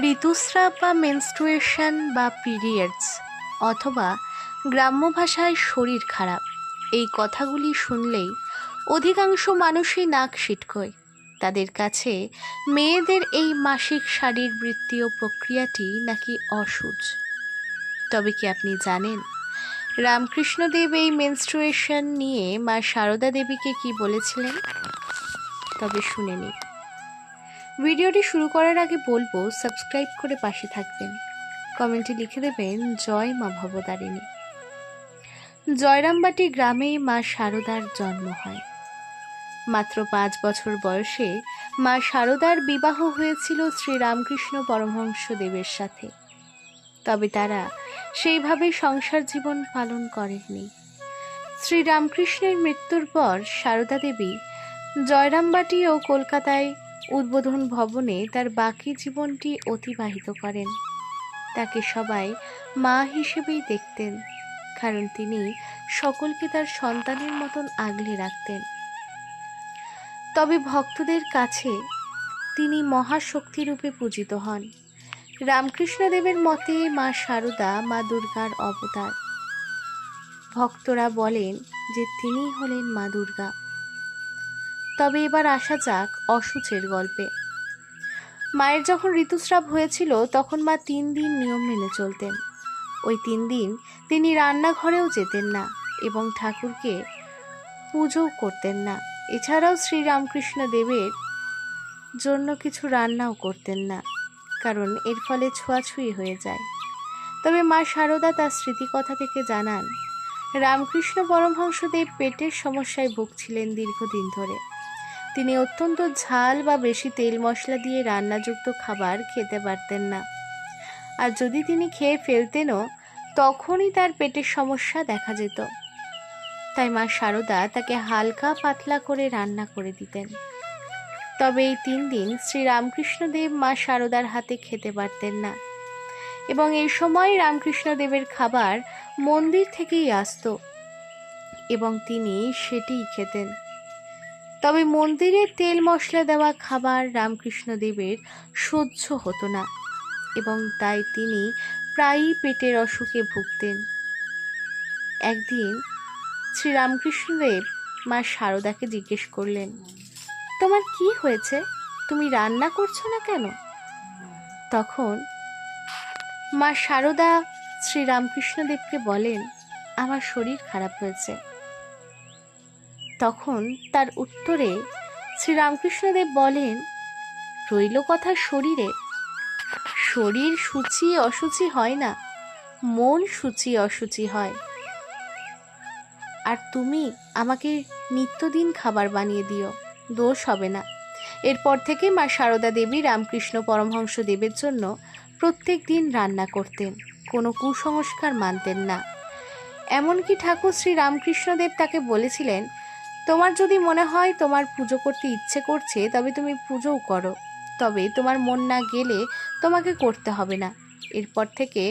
ঋতুস্রাব বা মেনস্ট্রুয়েশন বা পিরিয়ডস অথবা গ্রাম্য ভাষায় শরীর খারাপ, এই কথাগুলি শুনলেই অধিকাংশ মানুষই নাক সিটকোয়। তাদের কাছে মেয়েদের এই মাসিক শারীরবৃত্তীয় প্রক্রিয়াটি নাকি অসুচ। তবে কি আপনি জানেন রামকৃষ্ণদেব এই মেনস্ট্রুয়েশন নিয়ে মা সারদা দেবীকে কি বলেছিলেন? তবে শুনে নিন। ভিডিওটি শুরু করার আগে বলবো সাবস্ক্রাইব করে পাশে থাকবেন, কমেন্টে লিখে দেবেন জয় মা ভবতারিণী। জয়রামবাটি গ্রামে মা সারদার জন্ম হয়। মাত্র 5 বছর বয়সে মা সারদার বিবাহ হয়েছিল শ্রীরামকৃষ্ণ পরমহংস দেবের সাথে। তবে তারা সেইভাবে সংসার জীবন পালন করেননি। শ্রীরামকৃষ্ণের মৃত্যুর পর সারদা দেবী জয়রামবাটি ও কলকাতায় উদ্বোধন ভবনে তার বাকি জীবনটি অতিবাহিত করেন। তাকে সবাই মা হিসেবেই দেখতেন, কারণ তিনি সকলকে তার সন্তানের মতন আগলে রাখতেন। তবে ভক্তদের কাছে তিনি মহাশক্তিরূপে পূজিত হন। রামকৃষ্ণদেবের মতে মা সারদা মা দুর্গার অবতার। ভক্তরা বলেন যে তিনি হলেন মা দুর্গা। তবে এবার আসা যাক অসুচের গল্পে। মায়ের যখন ঋতুস্রাব হয়েছিল তখন মা 3 দিন নিয়ম মেনে চলতেন। ওই 3 দিন তিনি রান্নাঘরেও যেতেন না এবং ঠাকুরকে পুজোও করতেন না। এছাড়াও শ্রীরামকৃষ্ণ দেবের জন্য কিছু রান্নাও করতেন না, কারণ এর ফলে ছোঁয়াছুঁয়ি হয়ে যায়। তবে মা সারদা তার স্মৃতিকথা থেকে জানান, রামকৃষ্ণ পরমহংসদেব পেটের সমস্যায় ভুগছিলেন দীর্ঘদিন ধরে। তিনি অত্যন্ত ঝাল বা বেশি তেল মশলা দিয়ে রান্নাযুক্ত খাবার খেতে পারতেন না, আর যদি তিনি খেয়ে ফেলতেনও তখনই তার পেটের সমস্যা দেখা যেত। তাই মা সারদা তাকে হালকা পাতলা করে রান্না করে দিতেন। তবে এই 3 দিন শ্রীরামকৃষ্ণদেব মা সারদার হাতে খেতে পারতেন না, এবং এই সময় রামকৃষ্ণদেবের খাবার মন্দির থেকেই আসত এবং তিনি সেটিই খেতেন। তবে মন্দিরে তেল মশলা দেওয়া খাবার রামকৃষ্ণদেবের সহ্য হতো না এবং তাই তিনি প্রায়ই পেটের অসুখে ভুগতেন। একদিন শ্রীরামকৃষ্ণদেব মা সারদাকে জিজ্ঞেস করলেন, তোমার কি হয়েছে? তুমি রান্না করছো না কেন? তখন মা সারদা শ্রীরামকৃষ্ণদেবকে বলেন, আমার শরীর খারাপ হয়েছে। তখন তার উত্তরে শ্রীরামকৃষ্ণদেব বলেন, রইল কথা শরীরে। শরীর সূচি অসুচি হয় না, মন সূচি অসুচি হয়। আর তুমি আমাকে নিত্যদিন খাবার বানিয়ে দিও, দোষ হবে না। এরপর থেকে মা সারদা দেবী রামকৃষ্ণ পরমহংস দেবের জন্য প্রত্যেক দিন রান্না করতেন, কোনো কুসংস্কার মানতেন না। এমনকি ঠাকুর শ্রী রামকৃষ্ণদেব তাকে বলেছিলেন, তোমার যদি মনে হয় তোমার পুজো করতে ইচ্ছে করছে তবে তুমি পুজোও করো, তবে তোমার মন না গেলে তোমাকে করতে হবে না। এরপর থেকে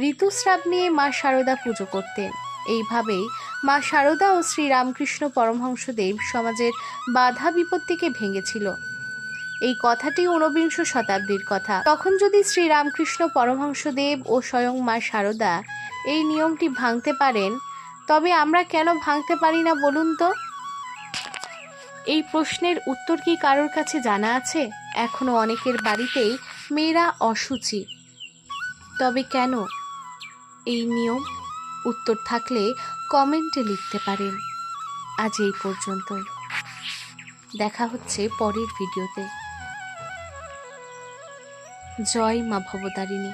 ঋতুস্রাব নিয়ে মা সারদা পুজো করতেন। এইভাবেই মা সারদা ও শ্রী রামকৃষ্ণ পরমহংসদেব সমাজের বাধা বিপত্তিকে ভেঙেছিল। এই কথাটি ঊনবিংশ শতাব্দীর কথা। তখন যদি শ্রী রামকৃষ্ণ পরমহংসদেব ও স্বয়ং মা সারদা এই নিয়মটি ভাঙতে পারেন, তবে আমরা কেন ভাঙতে পারি না বলুন তো? এই প্রশ্নের উত্তর কি কারোর কাছে জানা আছে? এখনো অনেকের বাড়িতেই মেয়েরা অশুচি। তবে কেন এই নিয়ম? উত্তর থাকলে কমেন্টে লিখতে পারেন। আজ এই পর্যন্তই। দেখা হচ্ছে পরের ভিডিওতে। জয় মা ভবতারিণী।